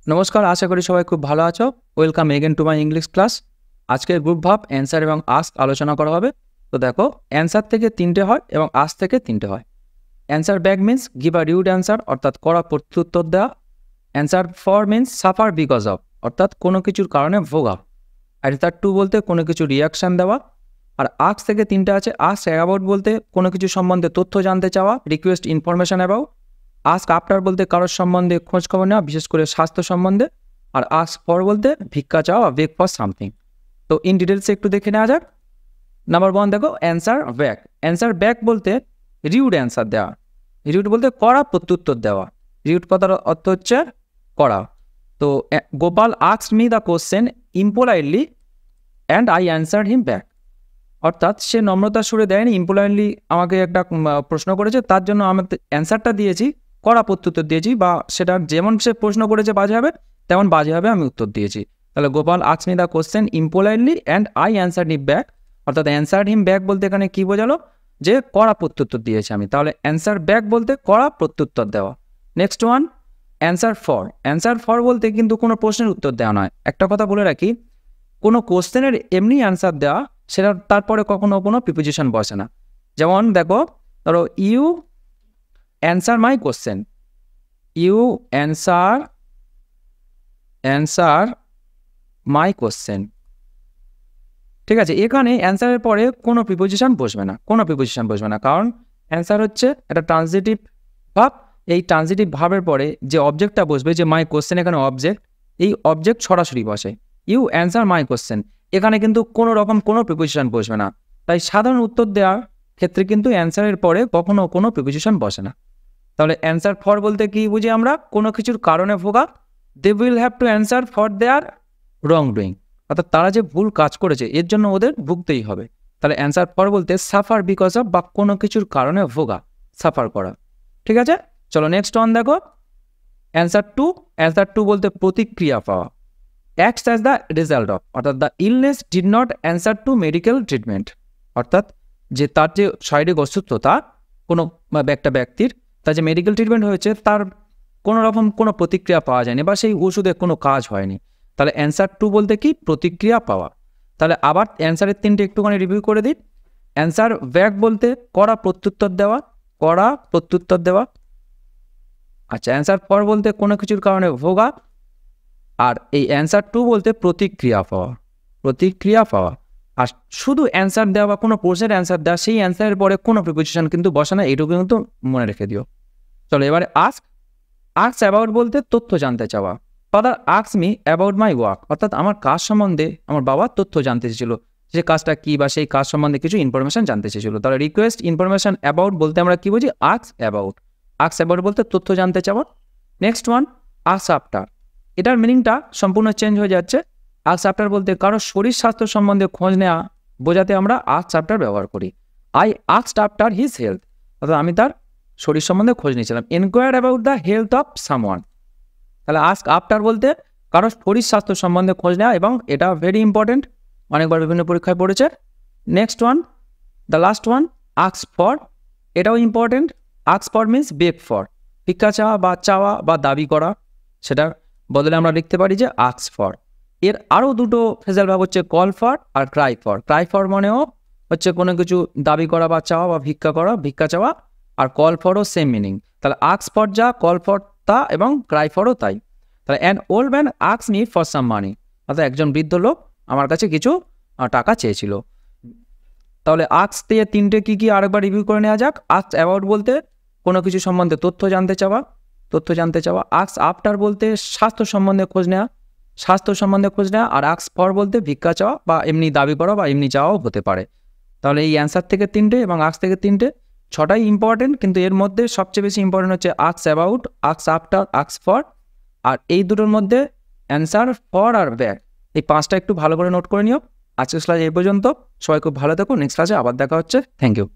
নমস্কার, আশা করি সবাই খুব ভালো আছো। Welcome again to my English class. আজকের গ্রুপ ভাব, অ্যান্সার এবং আস্ক আলোচনা করা হবে। তো দেখো, অ্যান্সার থেকে 3টে হয় এবং আস্ক থেকে 3টে হয়। Answer back means give a rude answer, অর্থাৎ কড়া প্রত্যুত্তর দেওয়া। Answer for means suffer because of, অর্থাৎ কোনো কিছুর কারণে ভোগা। অ্যান্সার টু বলতে কোনো কিছু রিয়াকশান দেওয়া। আর আস্ক থেকে 3টে আছে। আস্ক অ্যাবাউট বলতে কোনো কিছু সম্বন্ধে তথ্য জানতে চাওয়া, request information about. Ask after বলতে কারোর সম্বন্ধে খোঁজ খবর নেওয়া, বিশেষ করে স্বাস্থ্য সম্বন্ধে। আর আস্ক ফর বলতে ভিক্ষা চাওয়া, বেগ ফর সামথিং। তো ইন ডিটেলসে একটু দেখে নেওয়া যাক। নাম্বার 1 দেখো, অ্যান্সার ব্যাক। অ্যান্সার ব্যাক বলতে রিউড অ্যান্সার দেওয়া। রিউড বলতে কড়া প্রত্যুত্তর দেওয়া। রিউড কথার অর্থ হচ্ছে কড়া। তো Gopal asked me the question impolitely and I answered him back. অর্থাৎ সে নম্রতার সুরে দেয়নি, ইম্পোলাইটলি আমাকে একটা প্রশ্ন করেছে, তার জন্য আমি অ্যান্সারটা দিয়েছি, কড়া প্রত্যুত্তর দিয়েছি, বা সেটা যেমন সে প্রশ্ন করেছে বাজেভাবে তেমন বাজেভাবে আমি উত্তর দিয়েছি। তাহলে Gopal asked me the question impolitely and I answered him back. অর্থাৎ অ্যান্সার্ড হিম ব্যাক বলতে এখানে কি বোঝালো, যে কড়া প্রত্যুত্তর দিয়েছি আমি। তাহলে অ্যান্সার ব্যাক বলতে কড়া প্রত্যুত্তর দেওয়া। Next one, answer for. Answer for বলতে কিন্তু কোনো প্রশ্নের উত্তর দেওয়া নয়। একটা কথা বলে রাখি, কোনো কোশ্চেনের এমনি অ্যান্সার দেওয়া, সেটা তারপরে কখনো কোনো প্রিপোজিশন বসে না। যেমন দেখো, ধরো you answer my question, you answer my question. ঠিক আছে, এখানে অ্যান্সারের পরে কোনো প্রিপোজিশন বসবে না, কারণ অ্যান্সার হচ্ছে একটা ট্রানজিটিভ ভাব। এই ট্রানজিটিভ ভাবের পরে যে অবজেক্টটা বসবে, যে মাই কোশ্চেন এখানে অবজেক্ট, এই অবজেক্ট সরাসরি বসে। ইউ অ্যান্সার মাই কোশ্চেন, এখানে কিন্তু কোনো রকম কোনো প্রিপোজিশন বসবে না। তাই সাধারণ উত্তর দেওয়ার ক্ষেত্রে কিন্তু অ্যান্সারের পরে কখনো কোনো প্রিপোজিশন বসে না। তাহলে অ্যান্সার ফর বলতে কি বুঝি আমরা, কোনো কিছুর কারণে ভোগা। They will have to answer for their wrong doing, অর্থাৎ তারা যে ভুল কাজ করেছে এর জন্য ওদের ভুগতেই হবে। তাহলে অ্যান্সার ফর বলতে সাফার বিকজ অফ, বা কোনো কিছুর কারণে ভোগা, সাফার করা। ঠিক আছে, চলো নেক্সট ওয়ান দেখো, অ্যান্সার টু। অ্যান্সার টু বলতে প্রতিক্রিয়া পাওয়া। Acts as the result of, অর্থাৎ the illness did not answer to medical treatment. অর্থাৎ যে তার যে শারীরিক অসুস্থতা কোনো একটা ব্যক্তির, তার যে মেডিকেল ট্রিটমেন্ট হয়েছে তার কোনো রকম কোনো প্রতিক্রিয়া পাওয়া যায়নি, বা সেই ওষুধে কোনো কাজ হয়নি। তাহলে অ্যান্সার টু বলতে কি, প্রতিক্রিয়া পাওয়া। তাহলে আবার অ্যান্সারের 3টে একটুখানি রিভিউ করে দিই। অ্যান্সার ব্যাক বলতে কড়া প্রত্যুত্তর দেওয়া, কড়া প্রত্যুত্তর দেওয়া। আচ্ছা, অ্যান্সার ফর বলতে কোনো কিছুর কারণে ভোগা। আর এই অ্যান্সার টু বলতে প্রতিক্রিয়া পাওয়া, প্রতিক্রিয়া পাওয়া। আর শুধু অ্যান্সার দেওয়া বা কোনো প্রশ্নের অ্যান্সার দেওয়া, সেই অ্যান্সারের পরে কোনো প্রিপোজিশন কিন্তু বসে না, এইটুকু কিন্তু মনে রেখে দিও। চলো এবারে আস্ক। আস্ক অ্যাবাউট বলতে তথ্য জানতে চাওয়া। Father asked me about my work, অর্থাৎ আমার কাজ সম্বন্ধে আমার বাবা তথ্য জানতে চেয়েছিল, যে কাজটা কী বা সেই কাজ সম্বন্ধে কিছু ইনফরমেশন জানতে চেয়েছিল। তাহলে রিকোয়েস্ট ইনফরমেশন অ্যাবাউট বলতে আমরা কী বুঝি, আস্ক অ্যাবাউট। আস্ক অ্যাবাউট বলতে তথ্য জানতে চাওয়া। Next one, ask after. এটার মিনিংটা সম্পূর্ণ চেঞ্জ হয়ে যাচ্ছে। আস্ক আফটার বলতে কারো শরীর স্বাস্থ্য সম্বন্ধে খোঁজ নেওয়া বোঝাতে আমরা আস্ক আফটার ব্যবহার করি। I asked after his health, অর্থাৎ আমি তার শরীর সম্বন্ধে খোঁজ নিয়েছিলাম। Enquire about the health of someone. তাহলে আস্ক আফটার বলতে কারো শরীর স্বাস্থ্য সম্বন্ধে খোঁজ নেওয়া, এবং এটা ভেরি ইম্পর্টেন্ট, অনেকবার বিভিন্ন পরীক্ষায় পড়েছে। Next one, the last one, ask for. এটাও important. Ask for means beg for, ভিক্ষা চাওয়া বা চাওয়া বা দাবি করা, সেটার বদলে আমরা লিখতে পারি যে আস্ক ফর। এর আরও দুটো ফ্রেজাল ভাব হচ্ছে কল ফর আর ক্রাই ফর। ক্রাই ফর মানেও হচ্ছে কোনো কিছু দাবি করা বা চাওয়া বা ভিক্ষা করা, ভিক্ষা চাওয়া। আর কল ফরও সেম মিনিং। তাহলে আস্ক ফর যা, কল ফর তা, এবং ক্রাই ফরও তাই। তাহলে an old man asked me for some money, অর্থাৎ একজন বৃদ্ধ লোক আমার কাছে কিছু টাকা চেয়েছিল। তাহলে আস্ক দিয়ে 3টে কী কী আরেকবার রিভিউ করে নেওয়া যাক। আস্ক অ্যাবাউট বলতে কোনো কিছু সম্বন্ধে তথ্য জানতে চাওয়া, তথ্য জানতে চাওয়া। আস্ক আফটার বলতে স্বাস্থ্য সম্বন্ধে খোঁজ নেওয়া, স্বাস্থ্য সম্বন্ধে খোঁজ নেওয়া। আর আস্ক ফর বলতে ভিক্ষা চাওয়া বা এমনি দাবি করা বা এমনি চাওয়াও হতে পারে। তাহলে এই অ্যান্সার থেকে 3টে এবং আস্ক থেকে 3টে, 6টাই ইম্পর্টেন্ট, কিন্তু এর মধ্যে সবচেয়ে বেশি ইম্পর্টেন্ট হচ্ছে ask about, ask after, ask for. আর এই দুটোর মধ্যে অ্যান্সার ফর আর ব্যাক, এই 5টা একটু ভালো করে নোট করে নিও। আজকের ক্লাস এই পর্যন্ত। সবাই খুব ভালো থেকো, নেক্সট ক্লাসে আবার দেখা হচ্ছে। Thank you.